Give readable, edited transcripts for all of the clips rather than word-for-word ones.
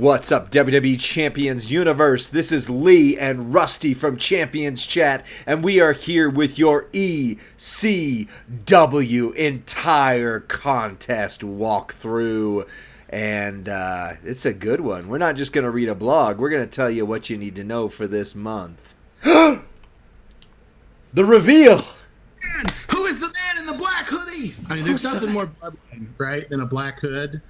What's up, WWE Champions Universe? This is Lee and Rusty from Champions Chat, and we are here with your ECW entire contest walkthrough. And it's a good one. We're not just going to read a blog. We're going to tell you what you need to know for this month. The reveal! Man, who is the man in the black hoodie? I mean, there's nothing more Bloodline, right, than a black hood.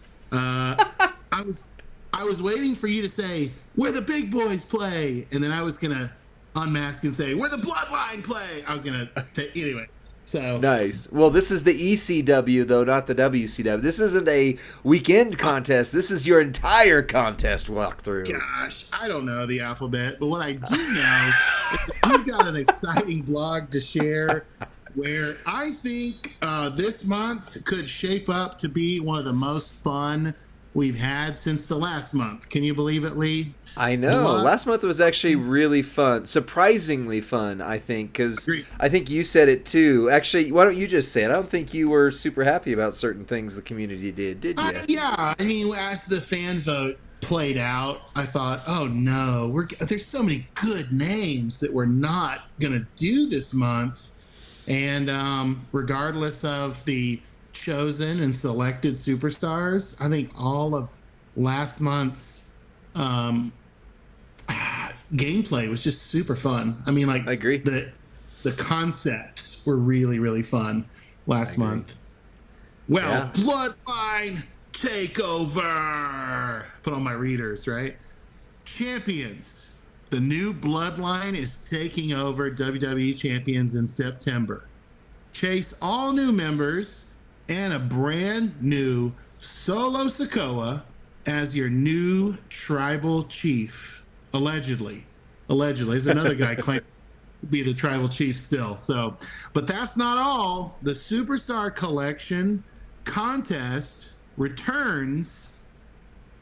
I was waiting for you to say, where the big boys play. And then I was going to unmask and say, where the Bloodline play. I was going to, anyway. So nice. Well, this is the ECW, though, not the WCW. This isn't a weekend contest. This is your entire contest walkthrough. Gosh, I don't know the alphabet. But what I do know is that we've got an exciting blog to share where I think this month could shape up to be one of the most fun we've had since the last month. Can you believe it, Lee? I know. Last month was actually really fun. Surprisingly fun, I think, because I think you said it too. Actually, why don't you just say it? I don't think you were super happy about certain things the community did you? Yeah. I mean, as the fan vote played out, I thought, oh no, there's so many good names that we're not going to do this month. And regardless of the chosen and selected superstars, I think all of last month's gameplay was just super fun. I mean, like, I agree. The concepts were really, really fun last month. Well, yeah. Bloodline Takeover. Put on my readers, right? Champions. The new Bloodline is taking over WWE Champions in September. Chase all new members and a brand new Solo Sikoa as your new tribal chief. Allegedly. There's another guy claiming to be the tribal chief still. So, but that's not all. The Superstar Collection contest returns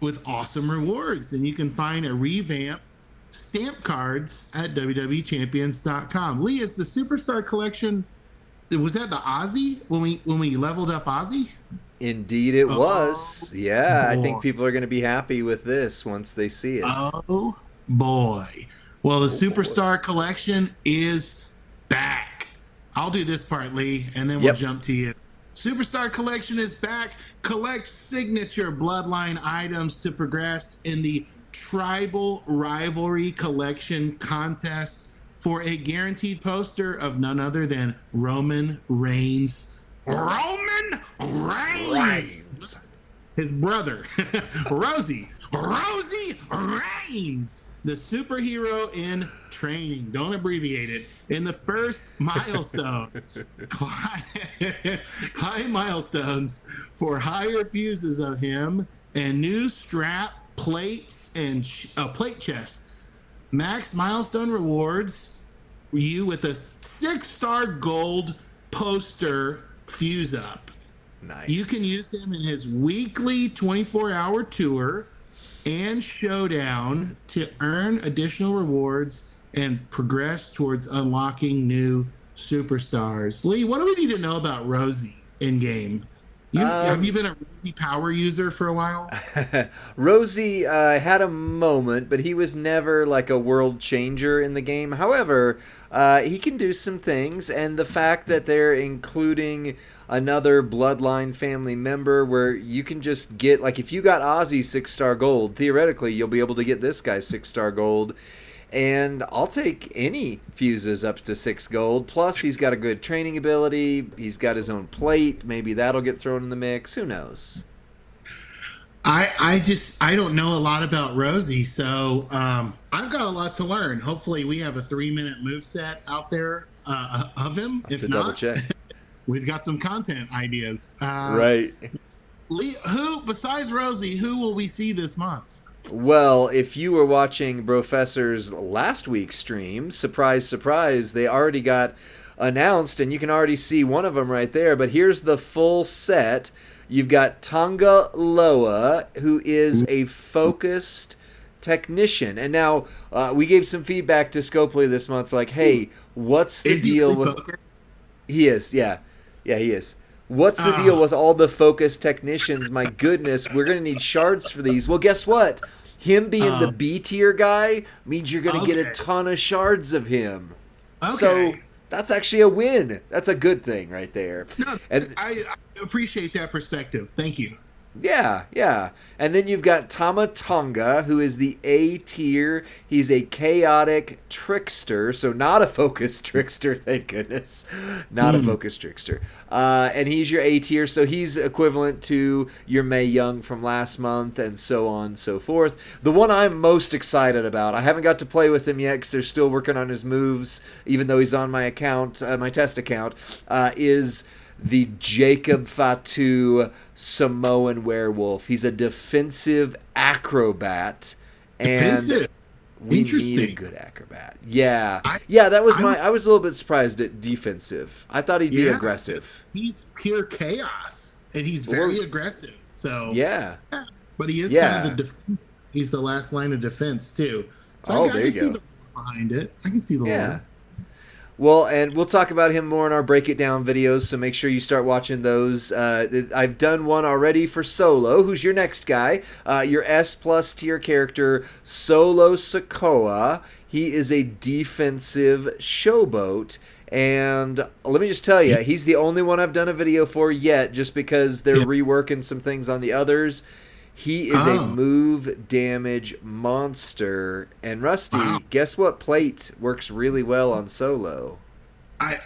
with awesome rewards, and you can find a revamped stamp cards at WWEchampions.com. Lee, is the Superstar Collection, was that the Aussie when we leveled up Aussie? Indeed it was. Yeah, I think people are going to be happy with this once they see it. Oh, boy. Well, the Superstar Collection is back. I'll do this part, Lee, and then we'll jump to you. Superstar Collection is back. Collect signature Bloodline items to progress in the Tribal Rivalry Collection contest for a guaranteed poster of none other than Roman Reigns. Roman Reigns! His brother, Rosey Reigns, the superhero in training. Don't abbreviate it. In the first milestone, climb milestones for higher fuses of him and new strap plates and plate chests. Max milestone rewards you with a 6-star gold poster fuse up. Nice. You can use him in his weekly 24-hour tour and showdown to earn additional rewards and progress towards unlocking new superstars. Lee, what do we need to know about Rosey in game? Have you been a Rosey power user for a while? Rosey had a moment, but he was never like a world changer in the game. However, he can do some things, and the fact that they're including another Bloodline family member where you can just get, like, if you got Ozzy 6-star gold, theoretically you'll be able to get this guy 6-star gold. And I'll take any fuses up to 6 gold. Plus, he's got a good training ability. He's got his own plate. Maybe that'll get thrown in the mix. Who knows? I don't know a lot about Rosey, so I've got a lot to learn. Hopefully, we have a 3-minute moveset out there of him. If not, double check. We've got some content ideas. Right. Lee, besides Rosey, who will we see this month? Well, if you were watching Brofessor's last week's stream, surprise, surprise, they already got announced, and you can already see one of them right there. But here's the full set. You've got Tonga Loa, who is a focused technician. And now we gave some feedback to Scopely this month, like, hey, what's the deal with... He is, yeah. Yeah, he is. What's the deal with all the focus technicians? My goodness, we're going to need shards for these. Well, guess what? Him being the B tier guy means you're going to get a Okay. ton of shards of him. Okay. So that's actually a win. That's a good thing right there. No, And I appreciate that perspective. Thank you. yeah, yeah. And then you've got Tama Tonga, who is the A tier. He's a chaotic trickster, so not a focused trickster, thank goodness. Not a focused trickster. And he's your A tier, so he's equivalent to your Mae Young from last month, and so on and so forth. The one I'm most excited about, I haven't got to play with him yet because they're still working on his moves, even though he's on my account, my test account, is the Jacob Fatu Samoan werewolf. He's a defensive acrobat. Defensive. And we Interesting. need a good acrobat. Yeah. I was a little bit surprised at defensive. I thought he'd be aggressive. He's pure chaos, and he's very aggressive. So Yeah. but he is Yeah. kind of he's the last line of defense too. So Oh, I there can you see go. the lore behind it. I can see the Yeah. lore. Well, and we'll talk about him more in our break it down videos, so make sure you start watching those. I've done one already for Solo, who's your next guy, your S plus tier character, Solo Sikoa. He is a defensive showboat, and let me just tell you, he's the only one I've done a video for yet, just because they're reworking some things on the others. He is a move damage monster. And Rusty, guess what plate works really well on Solo? I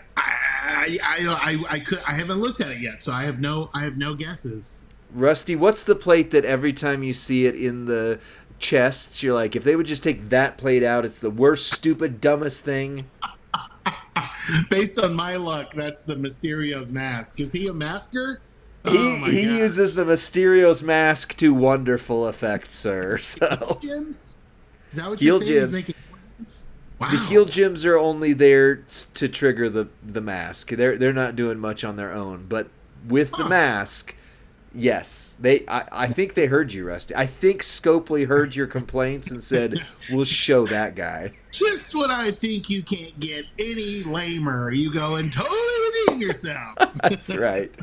haven't looked at it yet, so I have no guesses. Rusty, what's the plate that every time you see it in the chests, you're like, if they would just take that plate out, it's the worst, stupid, dumbest thing? Based on my luck, that's the Mysterio's mask. Is he a masker? He uses the Mysterio's mask to wonderful effect, sir. So Gems? Is that what Heal you're saying? He's gems. making gems? Wow. the heal gems are only there to trigger the mask. They're not doing much on their own, but with the mask, yes, I think they heard you, Rusty. I think Scopely heard your complaints and said, "We'll show that guy." Just when I think you can't get any lamer, you go and totally redeem yourself. That's right.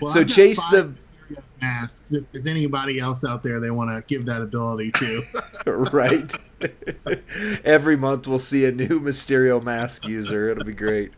Well, So I've got chase 5 the Mysterio masks. If there's anybody else out there they want to give that ability to. right. Every month we'll see a new Mysterio mask user. It'll be great.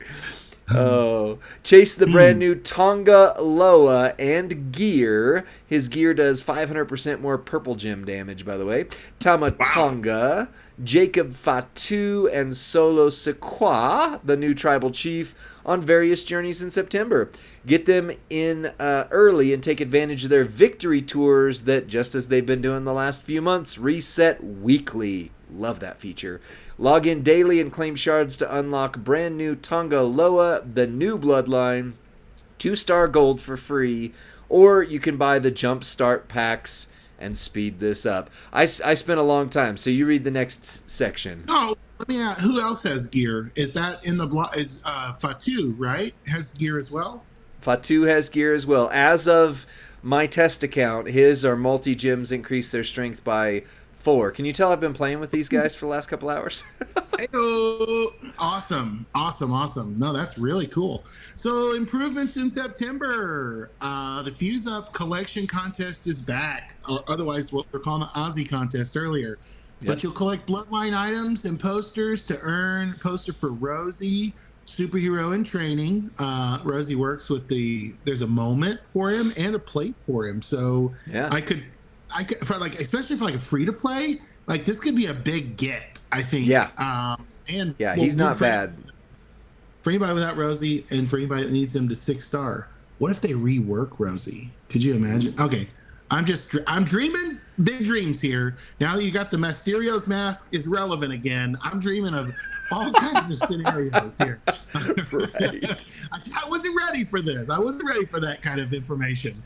Oh, chase the brand new Tonga Loa and gear. His gear does 500% more purple gem damage, by the way. Tama Tonga, Jacob Fatu, and Solo Sikoa, the new tribal chief, on various journeys in September. Get them in early and take advantage of their victory tours that, just as they've been doing the last few months, reset weekly. Love that feature. Log in daily and claim shards to unlock brand new Tonga Loa, the new Bloodline, 2-star gold for free, or you can buy the jump start packs and speed this up. I spent a long time, so you read the next section. Oh, let me ask, who else has gear? Is that in the block? Is Fatu, right? Has gear as well? Fatu has gear as well. As of my test account, his or multi-gems increase their strength by 4. Can you tell I've been playing with these guys for the last couple hours? Hey-o. Awesome. No, that's really cool. So improvements in September. The Fuse Up collection contest is back, or otherwise what we're calling the Aussie contest earlier. Yep. But you'll collect Bloodline items and posters to earn poster for Rosey, superhero in training. Rosey works with there's a moment for him and a plate for him. So Yeah. I could for like, especially for like a free to play, like this could be a big get, I think. Yeah. And Yeah, well, he's not for, bad. For anybody without Rosey and for anybody that needs him to 6-star, what if they rework Rosey? Could you imagine? Okay. I'm dreaming big dreams here. Now that you got the Mysterio's mask is relevant again, I'm dreaming of all kinds of scenarios here. Right. I wasn't ready for this. I wasn't ready for that kind of information.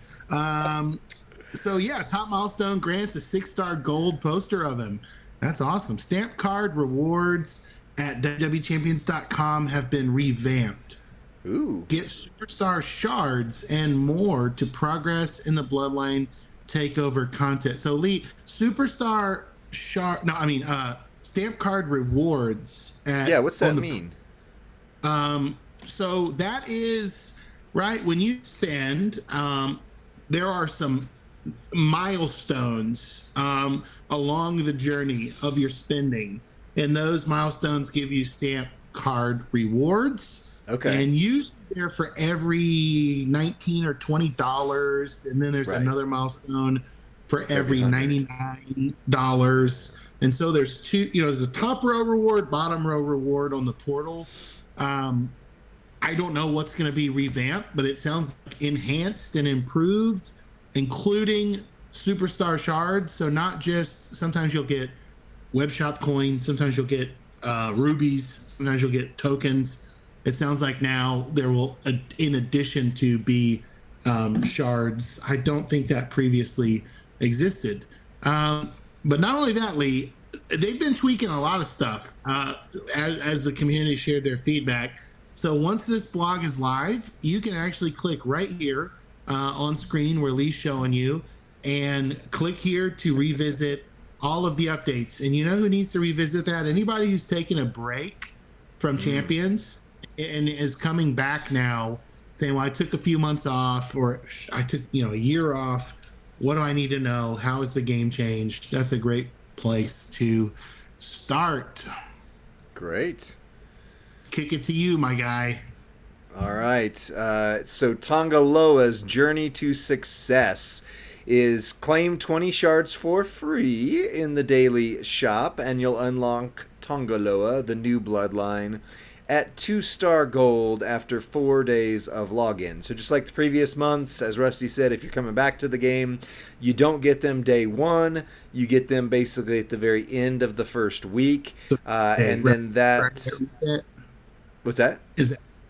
So yeah, top milestone grants a 6-star gold poster of him. That's awesome. Stamp card rewards at WWEChampions.com have been revamped. Ooh. Get superstar shards and more to progress in the Bloodline Takeover contest. So Lee, superstar shard. No, I mean stamp card rewards. What's that mean? So that is right when you spend. There are some milestones along the journey of your spending, and those milestones give you stamp card rewards. Okay. And usually they're for every $19 or $20, and then there's Right. another milestone for every $100. $99. And so there's two, there's a top row reward, bottom row reward on the portal. I don't know what's going to be revamped, but it sounds like enhanced and improved, including superstar shards. So not just, sometimes you'll get web shop coins, sometimes you'll get rubies, sometimes you'll get tokens. It sounds like now there will, in addition to be shards. I don't think that previously existed. But not only that, Lee, they've been tweaking a lot of stuff as the community shared their feedback. So once this blog is live, you can actually click right here on screen where Lee's showing you, and click here to revisit all of the updates. And you know who needs to revisit that? Anybody who's taken a break from Champions and is coming back now saying, well, I took a few months off, or I took a year off. What do I need to know? How has the game changed? That's a great place to start. Great. Kick it to you, my guy. All right. So Tonga Loa's journey to success is claim 20 shards for free in the daily shop, and you'll unlock Tonga Loa, the new bloodline, at 2-star gold after 4 days of login. So just like the previous months, as Rusty said, if you're coming back to the game, you don't get them day one. You get them basically at the very end of the first week. And then that... What's that?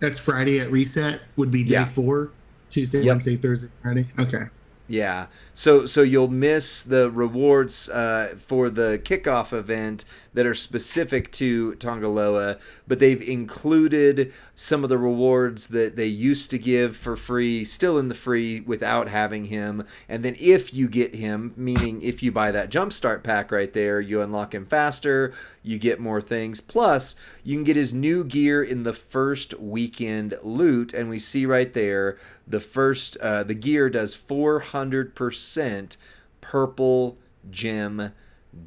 That's Friday at reset would be day 4, Tuesday, Wednesday, Thursday, Friday. Okay. Yeah. So you'll miss the rewards for the kickoff event that are specific to Tonga Loa, but they've included some of the rewards that they used to give for free, still in the free without having him. And then if you get him, meaning if you buy that Jumpstart pack right there, you unlock him faster, you get more things. Plus, you can get his new gear in the first weekend loot, and we see right there the gear does 400% purple gem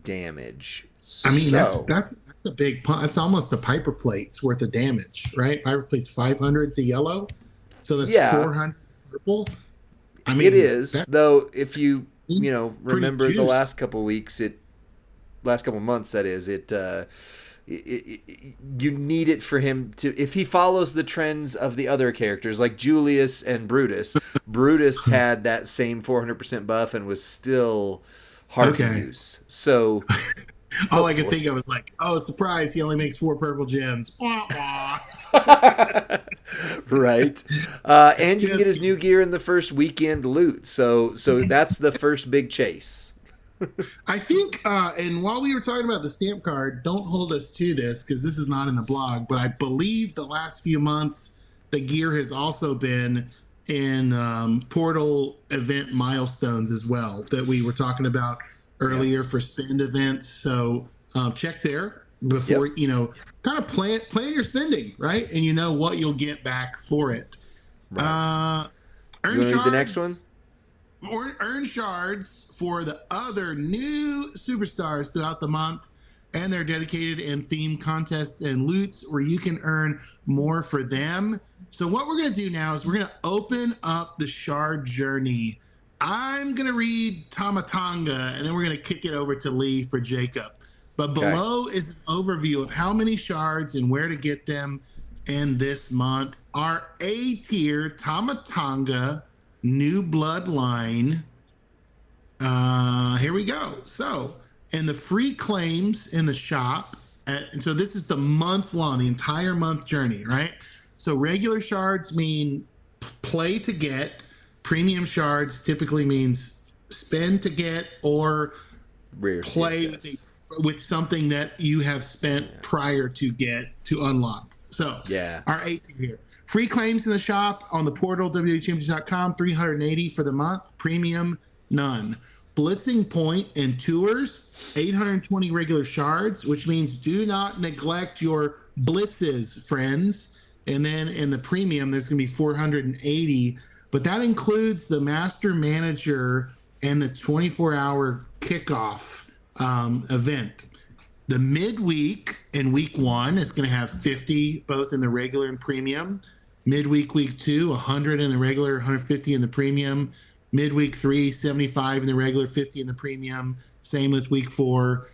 damage. I mean, that's a big pump. It's almost a Piper Plate's worth of damage, right? Piper Plate's 500 to yellow, so that's 400 purple. I mean, it is, though. If you remember the last couple months, that is, you need it for him to, if he follows the trends of the other characters like Julius and Brutus. Brutus had that same 400% buff and was still hard to use. So all I could think of was like, oh, surprise, he only makes 4 purple gems. Right. And you can get his new gear in the first weekend loot. So that's the first big chase. I think, and while we were talking about the stamp card, don't hold us to this because this is not in the blog, but I believe the last few months the gear has also been in portal event milestones as well that we were talking about earlier for spend events. So check there before, kind of plan your spending, right? And you know what you'll get back for it. Right. Earn you want to read shards, the next one? Or earn shards for the other new superstars throughout the month, and their dedicated and themed contests and loots where you can earn more for them. So what we're going to do now is we're going to open up the shard journey. I'm going to read Tama Tonga, and then we're going to kick it over to Lee for Jacob. But below is an overview of how many shards and where to get them in this month. Our A tier, Tama Tonga, new bloodline. Here we go. So, and the free claims in the shop. And so this is the month long, the entire month journey, right? So regular shards mean play to get. Premium shards typically means spend to get or Rare play with something that you have spent prior to get to unlock. So our 8 here. Free claims in the shop on the portal, WWEChampions.com, 380 for the month. Premium, none. Blitzing point and tours, 820 regular shards, which means do not neglect your blitzes, friends. And then in the premium, there's going to be 480. But that includes the master manager and the 24-hour kickoff event. The midweek in week 1 is going to have 50 both in the regular and premium. Midweek week 2, 100 in the regular, 150 in the premium. Midweek 3, 75 in the regular, 50 in the premium. Same with week 4.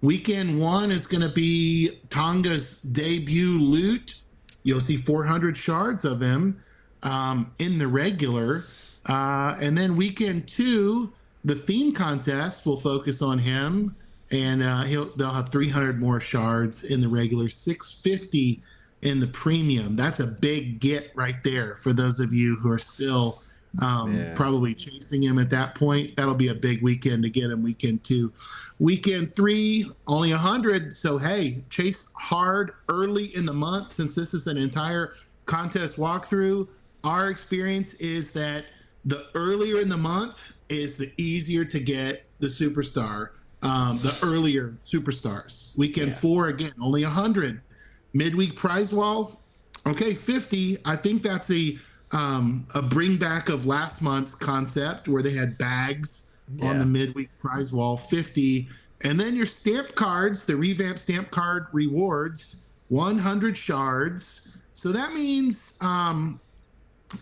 Weekend 1 is going to be Tonga's debut loot. You'll see 400 shards of him in the regular. And then weekend 2, the theme contest will focus on him, and they'll have 300 more shards in the regular, 650 in the premium. That's a big get right there for those of you who are still probably chasing him at that point. That'll be a big weekend to get him. Weekend 2. Weekend 3, only 100. So, hey, chase hard early in the month. Since this is an entire contest walkthrough, our experience is that the earlier in the month is the easier to get the superstar, the earlier superstars. Weekend 4, again, only 100. Midweek prize wall, okay, 50. I think that's a bring back of last month's concept where they had bags on the midweek prize wall, 50. And then your stamp cards, the revamped stamp card rewards, 100 shards. So that means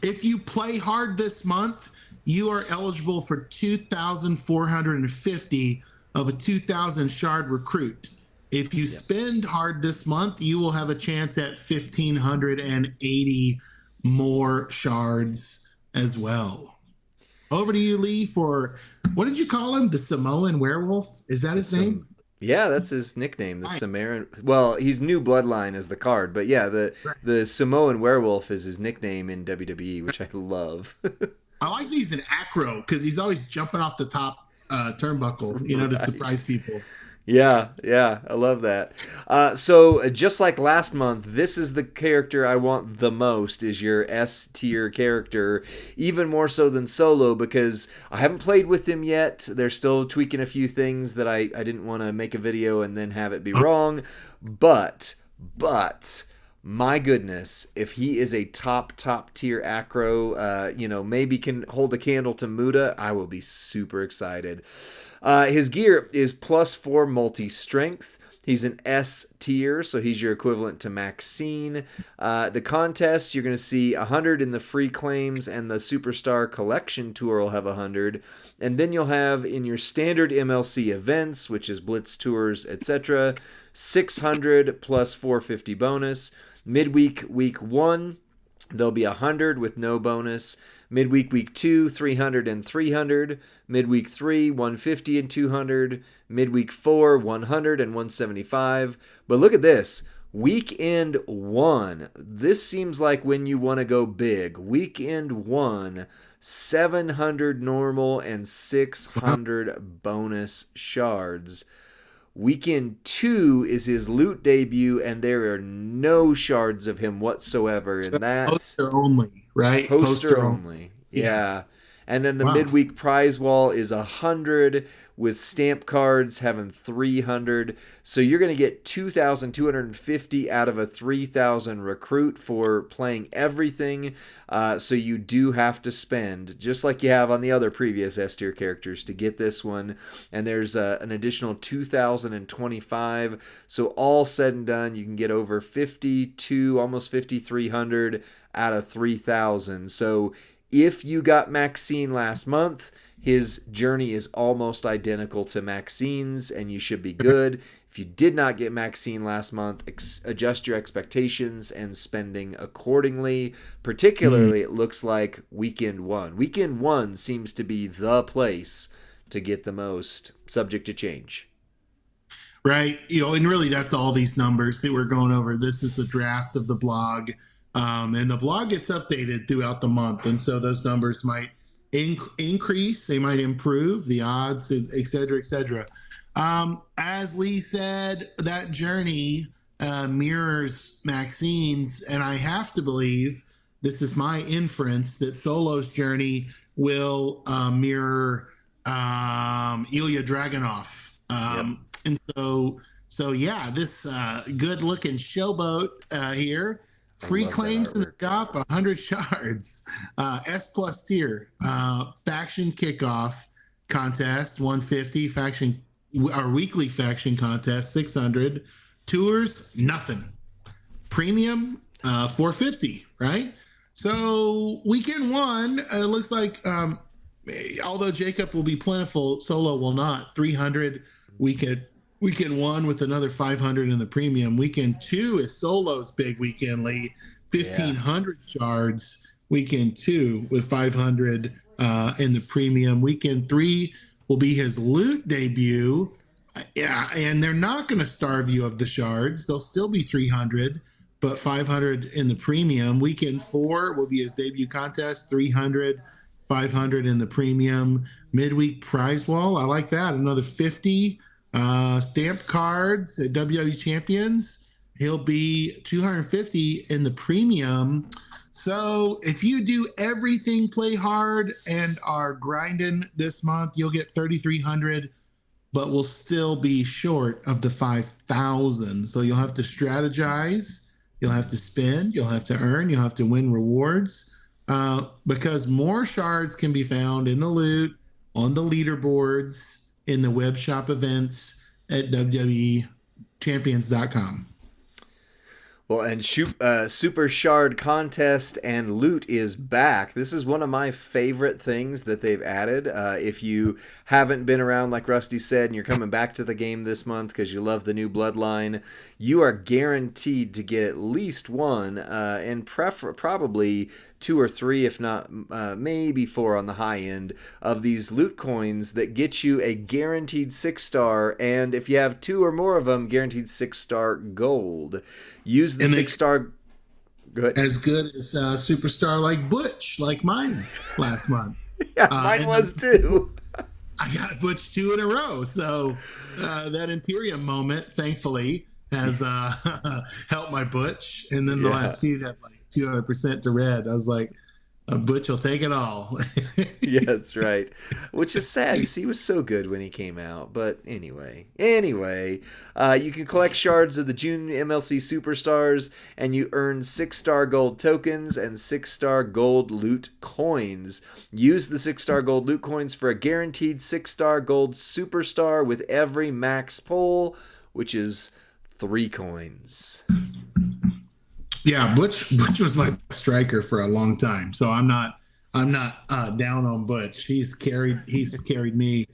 if you play hard this month, you are eligible for 2,450 of a 2,000 shard recruit. If you spend hard this month, you will have a chance at 1,580 more shards as well. Over to you, Lee, for, what did you call him? The Samoan werewolf? Is that his name? Yeah, that's his nickname, the Samaritan. Well, he's new Bloodline as the card, but yeah, the Samoan werewolf is his nickname in WWE, which I love. I like these in acro because he's always jumping off the top turnbuckle, to surprise people. Yeah, I love that. So just like last month, this is the character I want the most, is your S tier character, even more so than Solo, because I haven't played with him yet. They're still tweaking a few things that I didn't want to make a video and then have it be wrong. But my goodness, if he is a top tier acro, maybe can hold a candle to Muda, I will be super excited. His gear is +4 multi-strength. He's an S tier, so he's your equivalent to Maxine. The contest, you're going to see 100 in the free claims, and the Superstar Collection Tour will have 100. And then you'll have in your standard MLC events, which is Blitz Tours, etc., 600 plus 450 bonus. Midweek, week 1, there'll be 100 with no bonus. Midweek, week 2, 300 and 300. Midweek 3, 150 and 200. Midweek 4, 100 and 175. But look at this. Weekend 1. This seems like when you want to go big. Weekend 1, 700 normal and 600 bonus shards. Weekend 2 is his loot debut, and there are no shards of him whatsoever in that. Poster only, right? Poster only. Yeah. And then the midweek prize wall is 100 with stamp cards having 300. So you're going to get 2,250 out of a 3,000 recruit for playing everything. So you do have to spend, just like you have on the other previous S tier characters, to get this one. And there's an additional 2,025. So all said and done, you can get over 52, almost 5,300 out of 3,000. So if you got Maxine last month, his journey is almost identical to Maxine's, and you should be good. If you did not get Maxine last month, adjust your expectations and spending accordingly. Particularly, it looks like weekend 1. Weekend 1 seems to be the place to get the most, subject to change. Right. And really that's all these numbers that we're going over. This is the draft of the blog. And the blog gets updated throughout the month. And so those numbers might increase, they might improve, the odds, et cetera, et cetera. As Lee said, that journey mirrors Maxine's. And I have to believe, this is my inference, that Solo's journey will mirror Ilya Dragunov. And so yeah, this good looking showboat here. Free claims in the shop, 100 shards, S+ tier, faction kickoff, contest 150, faction our weekly faction contest 600, tours nothing, premium 450, right? So weekend one, it looks like although Jacob will be plentiful, Solo will not. 300 weekend one with another 500 in the premium. Weekend two is Solo's big weekend lead, 1,500 shards. Weekend two with 500 in the premium. Weekend three will be his loot debut. Yeah, and they're not going to starve you of the shards. They'll still be 300, but 500 in the premium. Weekend four will be his debut contest, 300, 500 in the premium. Midweek prize wall, I like that. Another 50 stamped cards at WWE Champions. He'll be 250 in the premium. So if you do everything, play hard, and are grinding this month, you'll get 3,300, but will still be short of the 5,000. So you'll have to strategize, you'll have to spend, you'll have to earn, you'll have to win rewards, because more shards can be found in the loot, on the leaderboards, in the web shop events at WWEChampions.com. Well, and Super Shard Contest and Loot is back. This is one of my favorite things that they've added. If you haven't been around, like Rusty said, and you're coming back to the game this month because you love the new Bloodline, you are guaranteed to get at least one, and probably 2 or 3, if not maybe 4 on the high end, of these loot coins that get you a guaranteed 6-star, and if you have 2 or more of them, guaranteed 6-star gold. Use the 6-star. Good. As good as superstar like Butch, like mine last month. Yeah, mine was too. I got Butch 2 in a row. So that Imperium moment, thankfully, has helped my Butch. And then the last few had like 200% to red. I was like, Butch will take it all. Yeah, that's right. Which is sad because he was so good when he came out. But anyway, you can collect shards of the June MLC Superstars, and you earn 6-star gold tokens and 6-star gold loot coins. Use the 6-star gold loot coins for a guaranteed 6-star gold Superstar with every max pull, which is 3 coins. Yeah, Butch was my striker for a long time, so I'm not down on Butch. He's carried me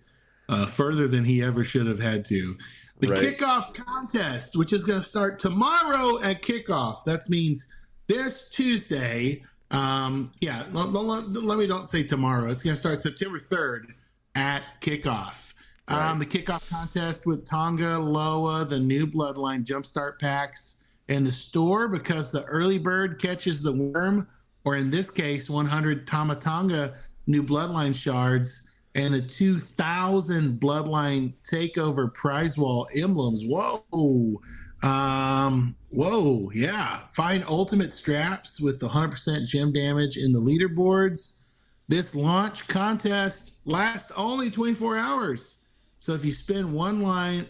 further than he ever should have had to. The kickoff contest, which is going to start tomorrow at kickoff. That means this Tuesday. Let me don't say tomorrow. It's going to start September 3rd at kickoff. The kickoff contest with Tonga Loa, the new Bloodline Jumpstart packs in the store, because the early bird catches the worm, or in this case, 100 Tama Tonga new Bloodline shards and a 2,000 Bloodline Takeover prize wall emblems. Whoa, yeah. Find ultimate straps with 100% gem damage in the leaderboards. This launch contest lasts only 24 hours. So if you spend one Bloodline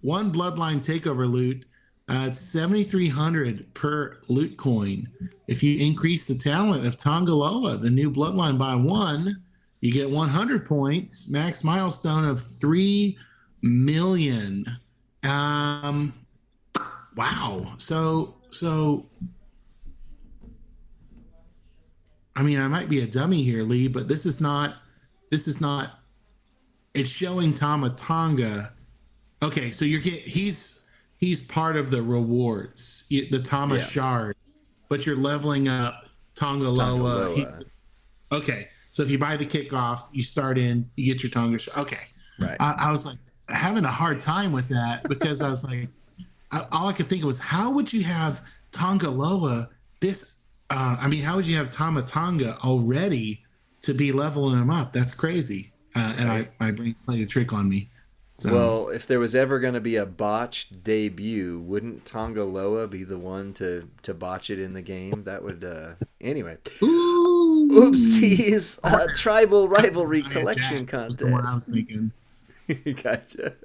Takeover loot, it's 7,300 per loot coin. If you increase the talent of Tonga Loa, the new Bloodline, by 1, you get 100 points. Max milestone of 3 million. Wow. So I mean, I might be a dummy here, Lee, but this is not. It's showing Tama Tonga. Okay, so he's part of the rewards, the Tama shard, but you're leveling up Tonga Loa. Okay, so if you buy the kickoff, you start in, you get your Tonga shard. Okay, right. I was like having a hard time with that, because I was like, all I could think of was, how would you have Tonga Loa how would you have Tama Tonga already to be leveling them up? That's crazy. And my brain played a trick on me. So. Well, if there was ever going to be a botched debut, wouldn't Tonga Loa be the one to botch it in the game? That would, anyway. Ooh. Oopsies! Tribal Rivalry Collection Contest. That's the one I was thinking. Gotcha.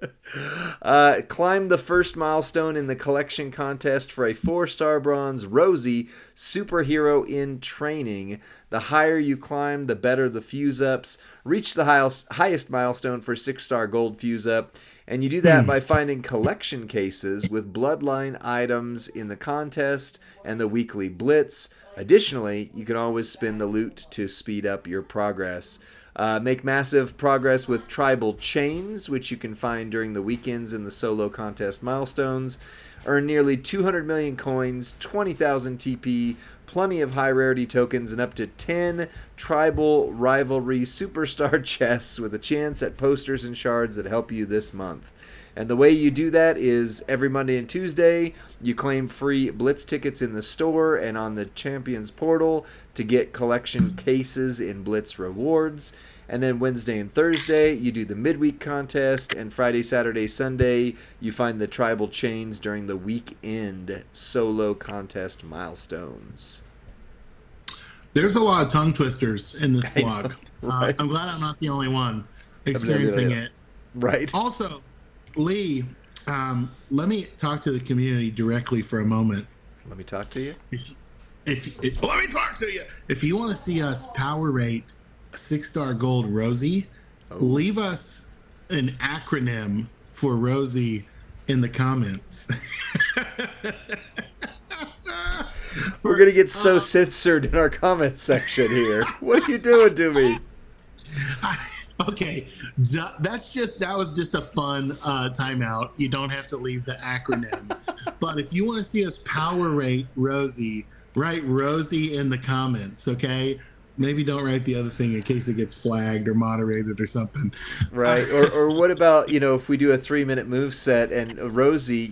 Climb the first milestone in the collection contest for a 4-star bronze Rosey superhero in training. The higher you climb, the better the fuse ups. Reach the highest milestone for 6-star gold fuse up. And you do that by finding collection cases with Bloodline items in the contest and the weekly blitz. Additionally, you can always spin the loot to speed up your progress. Make massive progress with tribal chains, which you can find during the weekends in the solo contest milestones. Earn nearly 200 million coins, 20,000 TP, plenty of high rarity tokens, and up to 10 tribal rivalry superstar chests with a chance at posters and shards that help you this month. And the way you do that is every Monday and Tuesday, you claim free Blitz tickets in the store and on the Champions portal to get collection cases in Blitz rewards. And then Wednesday and Thursday, you do the midweek contest. And Friday, Saturday, Sunday, you find the tribal chains during the weekend solo contest milestones. There's a lot of tongue twisters in this blog. Right? I'm glad I'm not the only one experiencing it. Right. Also, Lee, let me talk to the community directly for a moment. Let me talk to you. Let me talk to you. If you want to see us power rate 6-star gold Rosey, leave us an acronym for Rosey in the comments. We're going to get so censored in our comments section here. What are you doing to me? Okay, that was just a fun timeout. You don't have to leave the acronym. But if you want to see us power rate Rosey, write Rosey in the comments, okay? Maybe don't write the other thing in case it gets flagged or moderated or something. Right. Or what about, if we do a 3-minute move set and Rosey,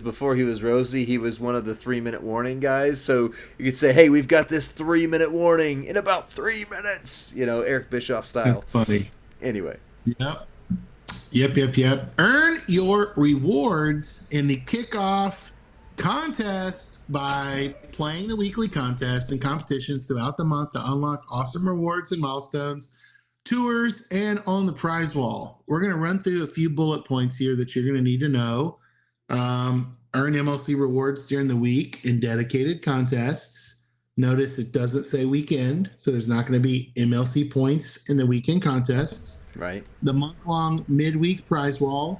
before he was Rosey, he was one of the 3-minute warning guys. So you could say, hey, we've got this 3-minute warning in about 3 minutes, Eric Bischoff style. That's funny. Anyway. Yep. Earn your rewards in the kickoff contest by playing the weekly contests and competitions throughout the month to unlock awesome rewards and milestones, tours, and on the prize wall. We're going to run through a few bullet points here that you're going to need to know. Earn MLC rewards during the week in dedicated contests. Notice it doesn't say weekend, so there's not going to be MLC points in the weekend contests. Right. The month-long midweek prize wall.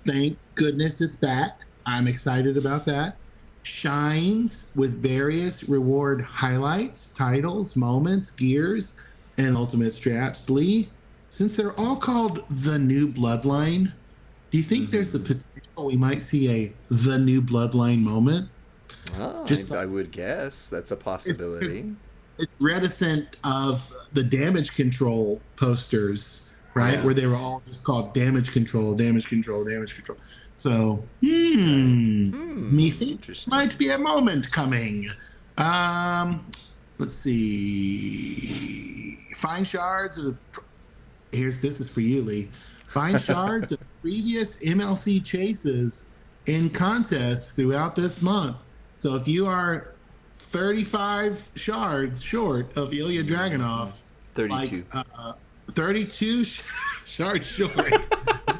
Thank goodness it's back. I'm excited about that. Shines with various reward highlights, titles, moments, gears, and ultimate straps. Lee, since they're all called the new Bloodline, do you think there's a potential we might see a the new Bloodline moment? Oh, I would guess that's a possibility. It's reticent of the damage control posters, right? Yeah. Where they were all just called damage control. So, methinks might be a moment coming. Let's see. Find shards of this is for you, Lee. Find shards of previous MLC chases in contests throughout this month. So if you are 35 shards short of Ilya Dragunov, 32. 32 shards short,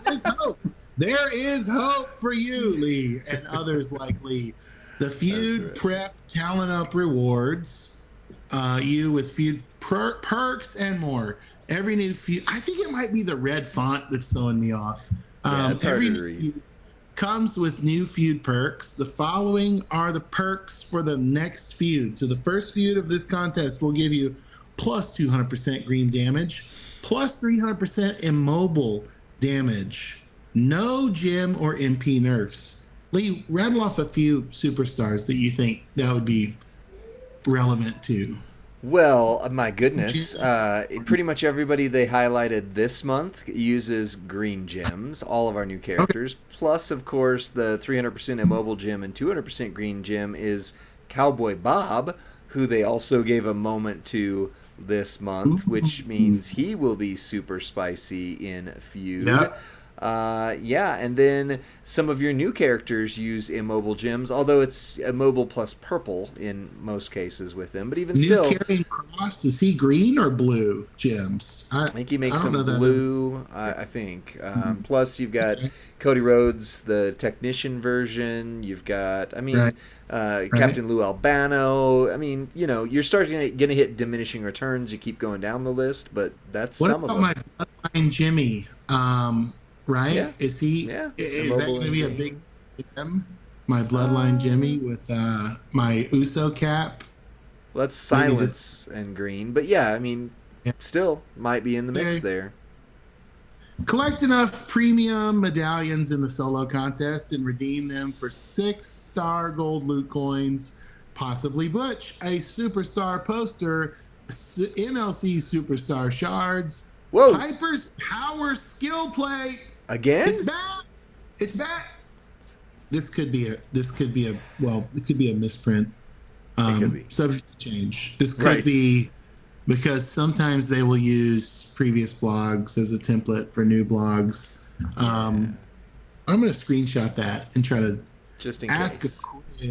there's hope. There is hope for you, Lee, and others like Lee. The feud prep talent up rewards, you with feud perks and more. Every new feud, I think it might be the red font that's throwing me off. It's hard to read. Feud comes with new feud perks. The following are the perks for the next feud. So the first feud of this contest will give you plus 200% green damage, plus 300% immobile damage. No gym or MP nerfs. Lee, rattle off a few superstars that you think that would be relevant to. Well, my goodness. Pretty much everybody they highlighted this month uses green gems, all of our new characters. Okay. Plus, of course, the 300% immobile gem and 200% green gem is Cowboy Bob, who they also gave a moment to this month, which means he will be super spicy in feud. Yep. Yeah, and then some of your new characters use immobile gems, although it's immobile plus purple in most cases with them. But even New still, carrying cross, is he green or blue gems? I think he makes I don't them know that. blue. I think. Mhm. Plus, you've got Okay. Cody Rhodes, the technician version. You've got, I mean, Right, right. Captain Lou Albano. I mean, you're starting to hit diminishing returns. You keep going down the list, but that's What some of about my them. Bloodline Jimmy? Right? Yeah, Is yeah, that immobile going to in be a big green. gem? My Bloodline Uh, Jimmy with my Uso cap. Let's Maybe just silence and green, but yeah, I mean, yeah. still might be in the mix Okay. there. Collect enough premium medallions in the solo contest and redeem them for 6-star gold loot coins, possibly Butch, a superstar poster, MLC superstar shards, Whoa, Piper's power skill plate. It's again? back. It's back. It could be a misprint. It could be. Subject to change. This could Right. be because sometimes they will use previous blogs as a template for new blogs. Yeah. I'm going to screenshot that and try to Just in ask a case.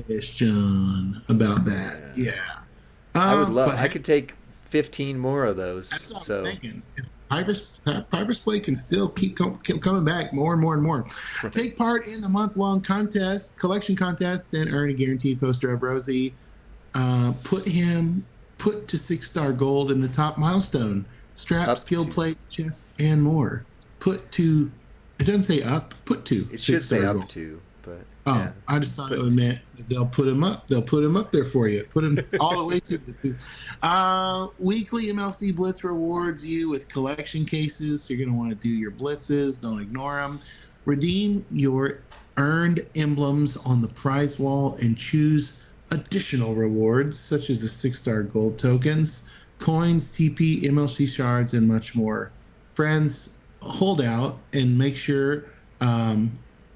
question about that. Yeah. Yeah. I would love. But I hey, could take 15 more of those. that's what I'm So, thinking. If Piper's Play can still keep coming back more and more and more. right. Take part in the month-long collection contest, and earn a guaranteed poster of Rosey. Put to 6-star gold in the top milestone. Strap, Up skill to. plate, chest, and more. It doesn't say up, put to It should 6-star say up gold. to, but Oh, yeah. I just thought Put it meant that they'll put them up. They'll put them up there for you. Put them all the way to. Weekly MLC Blitz rewards you with collection cases. So you're going to want to do your blitzes. Don't ignore them. Redeem your earned emblems on the prize wall and choose additional rewards such as the 6-star gold tokens, coins, TP, MLC shards, and much more. Friends, hold out and make sure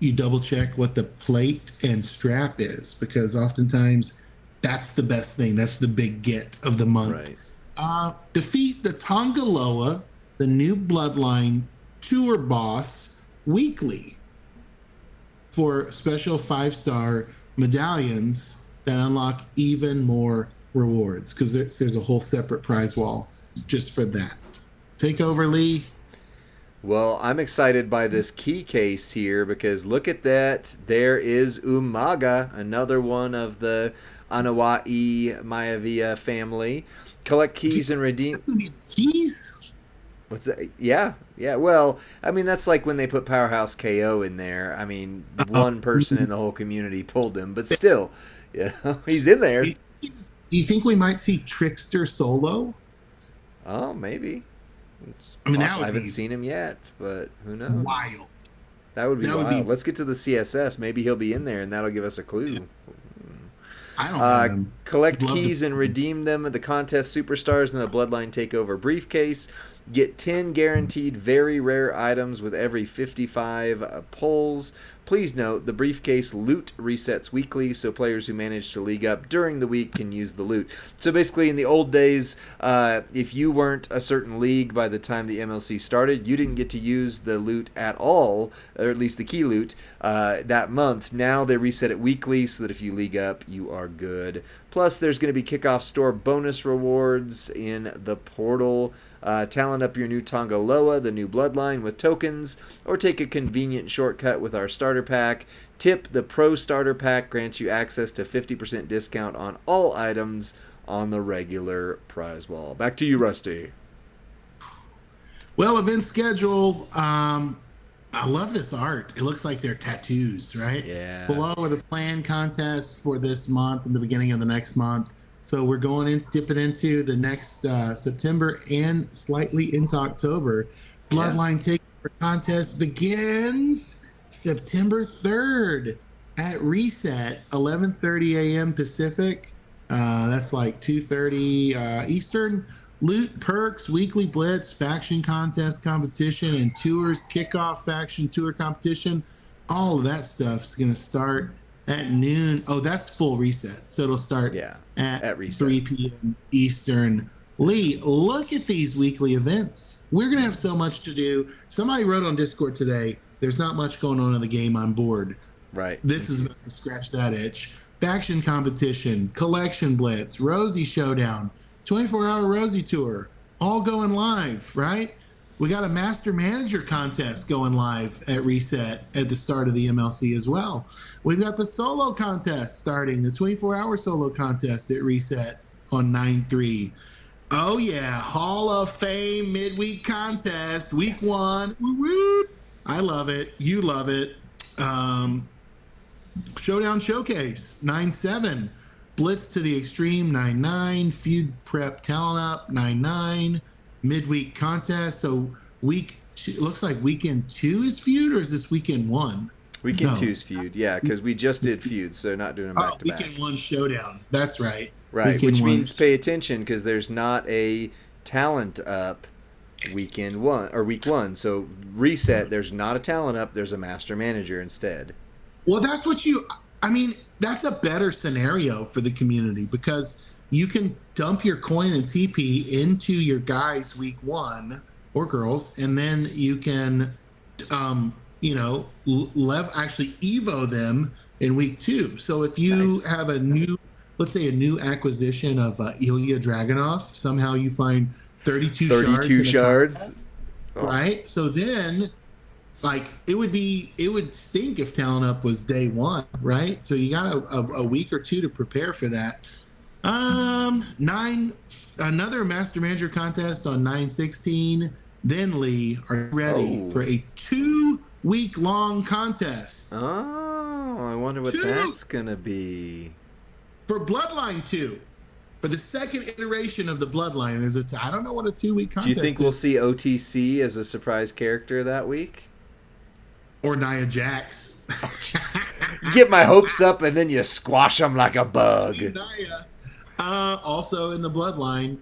you double check what the plate and strap is, because oftentimes that's the best thing. That's the big get of the month. right. Defeat the Tonga Loa, the new Bloodline tour boss, weekly for special 5-star medallions that unlock even more rewards, because there's a whole separate prize wall just for that. Take over, Lee. Well, I'm excited by this key case here because look at that. There is Umaga, another one of the Anawa'i Maivia family. Collect keys and redeem. Keys? What's that? Yeah, yeah. Well, I mean, that's like when they put Powerhouse KO in there. I mean, one person in the whole community pulled him, but still, he's in there. Do you think we might see Trickster Solo? Oh, maybe. It's I mean, that possible. I would haven't be seen him yet, but who knows? wild. That would be That would wild. be. Let's get to the CSS. Maybe he'll be in there, and that'll give us a clue. I don't have him. Collect I'd love keys to. and redeem them at the contest superstars in the Bloodline Takeover briefcase. Get 10 guaranteed very rare items with every 55 pulls. Please note, the briefcase loot resets weekly, so players who manage to league up during the week can use the loot. So basically, in the old days, if you weren't a certain league by the time the MLC started, you didn't get to use the loot at all, or at least the key loot, that month. Now they reset it weekly, so that if you league up, you are good. Plus, there's going to be kickoff store bonus rewards in the portal. Talent up your new Tonga Loa, the new Bloodline, with tokens, or take a convenient shortcut with our starter pack. Tip, the Pro Starter Pack grants you access to 50% discount on all items on the regular prize wall. Back to you, Rusty. Well, event schedule. I love this art. It looks like they're tattoos, right? Yeah. Below are the planned contests for this month and the beginning of the next month. So we're dipping into the next September and slightly into October. Bloodline Takeover contest begins September 3rd at Reset, 11:30 a.m. Pacific. That's like 2:30 Eastern. Loot, perks, weekly blitz, faction contest competition, and tours, kickoff faction tour competition. All of that stuff's going to start at noon. Oh, that's full reset. So it'll start at reset. 3 p.m. Eastern. Lee, look at these weekly events. We're going to have so much to do. Somebody wrote on Discord today, There's not much going on in the game. I'm bored. Right. This is about to scratch that itch. Faction competition, collection blitz, Rosey showdown, 24-hour Rosey tour, all going live, right? We got a master manager contest going live at Reset at the start of the MLC as well. We've got the solo contest starting, the 24-hour solo contest at Reset on 9/3. Oh yeah, Hall of Fame midweek contest, week 1. Woo-woo. I love it. You love it. Showdown Showcase 9/7, Blitz to the Extreme 9/9, Feud Prep Talent Up 9/9, midweek contest. So week 2, looks like weekend 2 is Feud, or is this weekend 1? Weekend 2 is Feud, yeah, because we just did Feud, so not doing them back to back. Weekend 1 Showdown. That's right. Right, Weekend which 1. means pay attention because there's not a Talent Up weekend 1 or week 1. So Reset, there's not a Talent Up, there's a Master Manager instead. Well, that's that's a better scenario for the community because you can dump your coin and TP into your guys week 1 or girls, and then you can, actually Evo them in week 2. So if you have a new acquisition of Ilya Dragunov, somehow you find 32 shards. Right? So then, it would stink if Talent Up was day 1, right? So you got a week or 2 to prepare for that. Another Master Manager contest on 9/16. Then Lee, are you ready for a 2-week-long contest? Oh, I wonder what that's gonna be. For Bloodline 2. For the second iteration of the Bloodline, I don't know what a 2-week contest is. Do you think we'll see OTC as a surprise character that week? Or Nia Jax. You get my hopes up and then you squash them like a bug. Nia. Also in the Bloodline.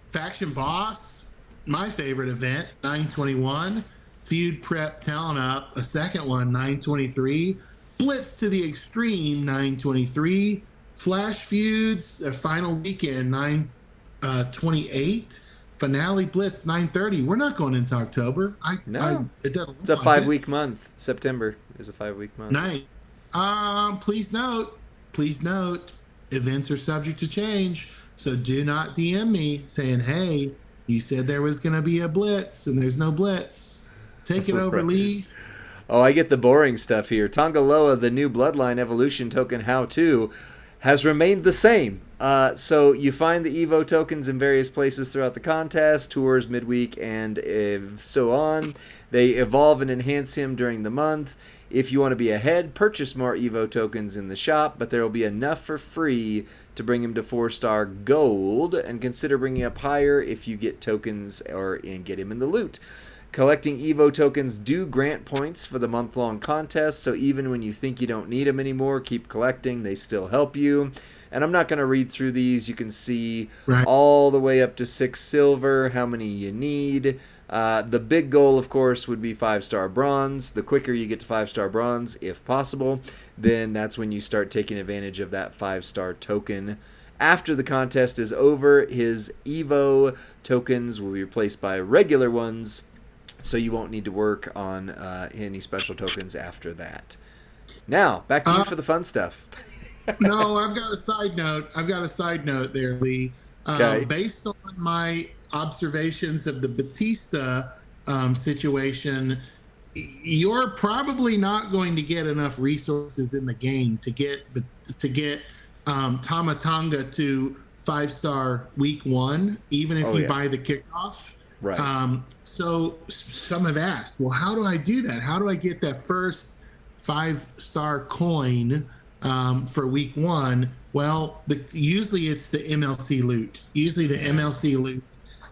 Faction Boss, my favorite event, 9/21. Feud Prep Talent Up, a second one, 9/23. Blitz to the Extreme, 9/23. Flash Feuds, the final weekend, 9/28. Finale Blitz, 9/30. We're not going into October. It doesn't. It's a 5-week month. September is a 5-week month. Nice. Please note, events are subject to change. So do not DM me saying, "Hey, you said there was going to be a Blitz, and there's no Blitz." Take it over, Lee. Oh, I get the boring stuff here. Tonga Loa, the new Bloodline evolution token how-to, has remained the same. So you find the Evo tokens in various places throughout the contest, tours, midweek, and so on. They evolve and enhance him during the month. If you want to be ahead, purchase more Evo tokens in the shop, but there will be enough for free to bring him to 4-star gold, and consider bringing up higher if you get tokens and get him in the loot. Collecting Evo tokens do grant points for the month-long contest, so even when you think you don't need them anymore, keep collecting. They still help you. And I'm not going to read through these. You can see all the way up to 6 silver, how many you need. The big goal, of course, would be 5-star bronze. The quicker you get to 5-star bronze, if possible, then that's when you start taking advantage of that 5-star token. After the contest is over, his Evo tokens will be replaced by regular ones, so you won't need to work on any special tokens after that. Now, back to you for the fun stuff. No, I've got a side note there, Lee. Okay. Based on my observations of the Batista situation, you're probably not going to get enough resources in the game to get Tama Tonga to 5-star week 1, even if you buy the kickoff. Right. So some have asked, well, how do I do that? How do I get that first 5-star coin for week 1? Well, usually it's the MLC loot. Usually the MLC loot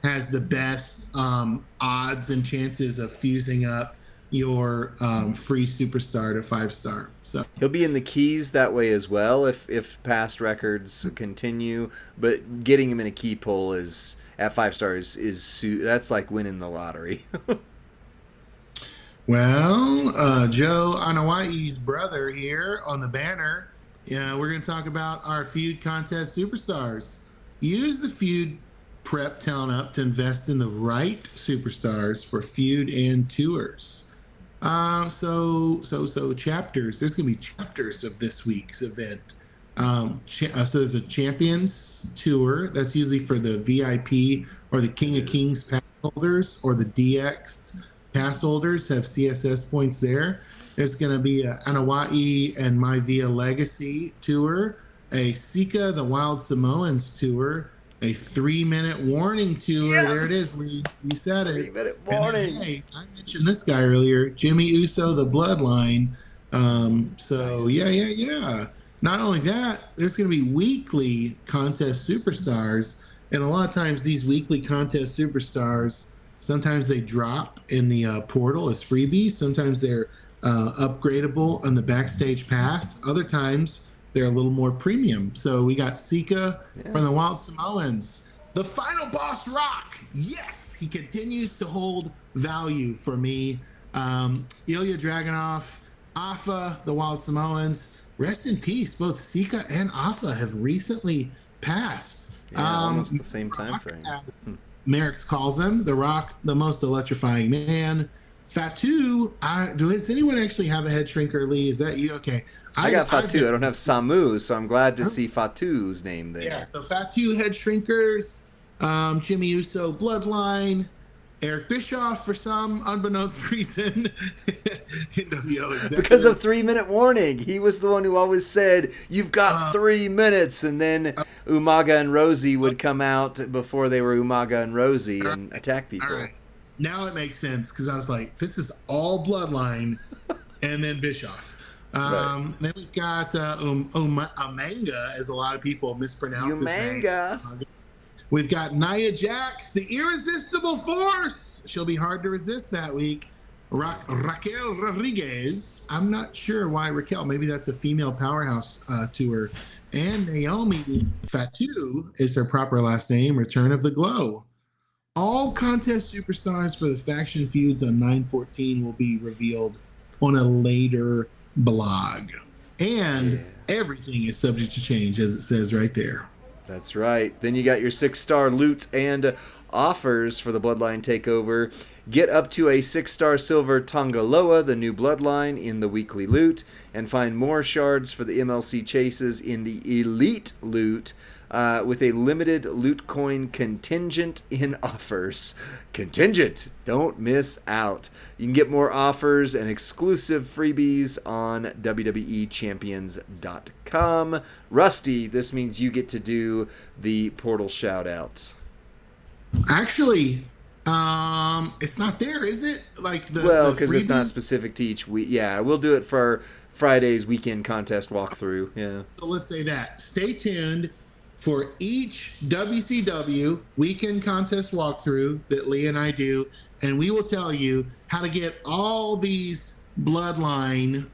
has the best odds and chances of fusing up your free superstar to 5-star. So he'll be in the keys that way as well if past records continue, but getting him in a key pull is at 5 stars is that's like winning the lottery. Well, Joe Anawai's brother here on the banner. Yeah, we're going to talk about our feud contest superstars. Use the feud prep talent up to invest in the right superstars for feud and tours. So chapters. There's gonna be chapters of this week's event. So there's a Champions Tour. That's usually for the VIP or the King of Kings pass holders, or the DX pass holders have CSS points there. There's going to be a Anawa'i and My Via Legacy Tour, a Sika, the Wild Samoans Tour, a 3-minute warning tour. Yes! There it is. You said it. 3-minute warning. Then, hey, I mentioned this guy earlier, Jimmy Uso, the Bloodline. Nice. Yeah. Not only that, there's going to be weekly contest superstars. And a lot of times these weekly contest superstars, sometimes they drop in the portal as freebies. Sometimes they're upgradable on the backstage pass. Other times they're a little more premium. So we got Sika from the Wild Samoans. The final boss Rock. Yes, he continues to hold value for me. Ilya Dragunov, Afa, the Wild Samoans. Rest in peace. Both Sika and Afa have recently passed. Yeah, almost the same time frame. Merrick's calls him the Rock, the most electrifying man. Fatu, does anyone actually have a head shrinker, Lee? Is that you? Okay. I got Fatu. I don't have Samu, so I'm glad to see Fatu's name there. Yeah, so Fatu, head shrinkers, Jimmy Uso, Bloodline, Eric Bischoff, for some unbeknownst reason, NWO executive. Because of 3-minute warning. He was the one who always said, you've got 3 minutes, and then Umaga and Rosey would come out before they were Umaga and Rosey and attack people. All right. Now it makes sense, because I was like, this is all Bloodline, and then Bischoff. Right. Then we've got Umanga, as a lot of people mispronounce his name. We've got Nia Jax, the irresistible force. She'll be hard to resist that week. Raquel Rodriguez. I'm not sure why Raquel. Maybe that's a female powerhouse tour. And Naomi Fatu is her proper last name. Return of the Glow. All contest superstars for the faction feuds on 9/14 will be revealed on a later blog. And everything is subject to change, as it says right there. That's right. Then you got your 6-star loot and offers for the Bloodline Takeover. Get up to a 6-star silver Tonga Loa, the new Bloodline, in the weekly loot, and find more shards for the MLC chases in the Elite loot with a limited loot coin contingent in offers. Contingent! Don't miss out. You can get more offers and exclusive freebies on WWEChampions.com. Rusty, this means you get to do the portal shout-out. Actually, it's not there, is it? Well, because it's not specific to each week. Yeah, we'll do it for Friday's weekend contest walkthrough. Yeah. So let's say that. Stay tuned for each WCW weekend contest walkthrough that Lee and I do, and we will tell you how to get all these Bloodline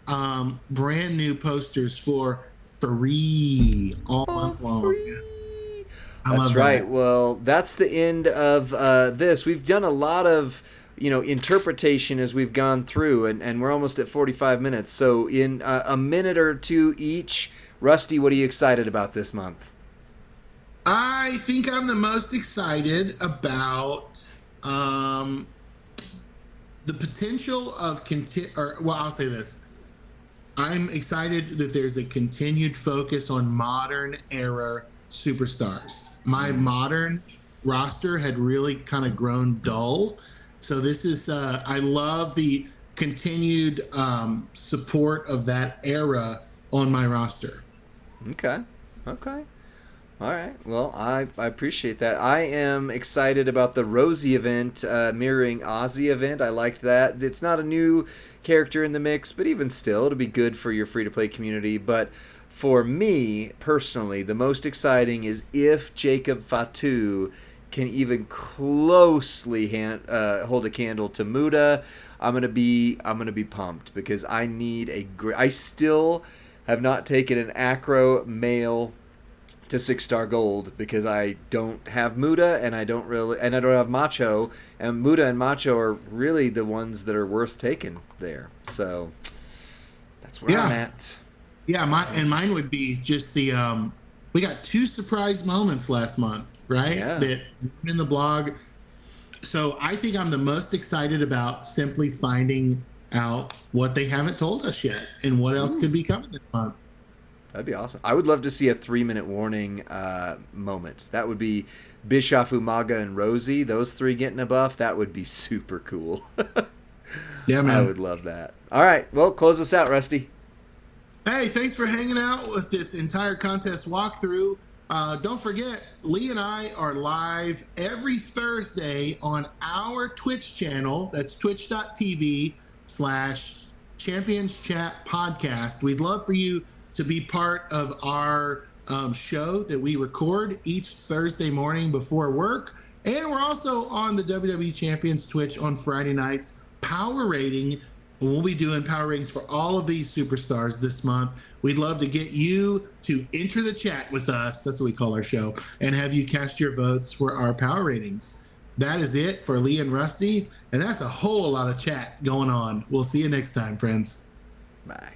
brand new posters for free all month long. That's right. Well, that's the end of this. We've done a lot of interpretation as we've gone through, and we're almost at 45 minutes. So in a minute or two each, Rusty, what are you excited about this month? I think I'm the most excited about the potential of I'll say this. I'm excited that there's a continued focus on modern era superstars. My modern roster had really kind of grown dull. So this is, I love the continued support of that era on my roster. Okay. All right. Well, I appreciate that. I am excited about the Rosey event, mirroring Ozzy event. I liked that. It's not a new character in the mix, but even still, it'll be good for your free-to-play community. But for me, personally, the most exciting is if Jacob Fatu can even closely hold a candle to Muda. I'm gonna be pumped, because I need I still have not taken an Acro male to 6-star gold, because I don't have Muda and I don't have Macho, and Muda and Macho are really the ones that are worth taking there. So that's where I'm at. Yeah, mine would be just the we got 2 surprise moments last month, right? Yeah. That in the blog. So I think I'm the most excited about simply finding out what they haven't told us yet and what else could be coming this month. That'd be awesome. I would love to see a 3-minute warning moment. That would be Bischoff, Umaga, and Rosey. Those three getting a buff. That would be super cool. Yeah, man. I would love that. All right. Well, close us out, Rusty. Hey, thanks for hanging out with this entire contest walkthrough. Don't forget, Lee and I are live every Thursday on our Twitch channel. That's twitch.tv/Champions Chat Podcast. We'd love for you to be part of our show that we record each Thursday morning before work. And we're also on the WWE Champions Twitch on Friday nights, power rating. We'll be doing power ratings for all of these superstars this month. We'd love to get you to enter the chat with us. That's what we call our show. And have you cast your votes for our power ratings. That is it for Lee and Rusty. And that's a whole lot of chat going on. We'll see you next time, friends. Bye.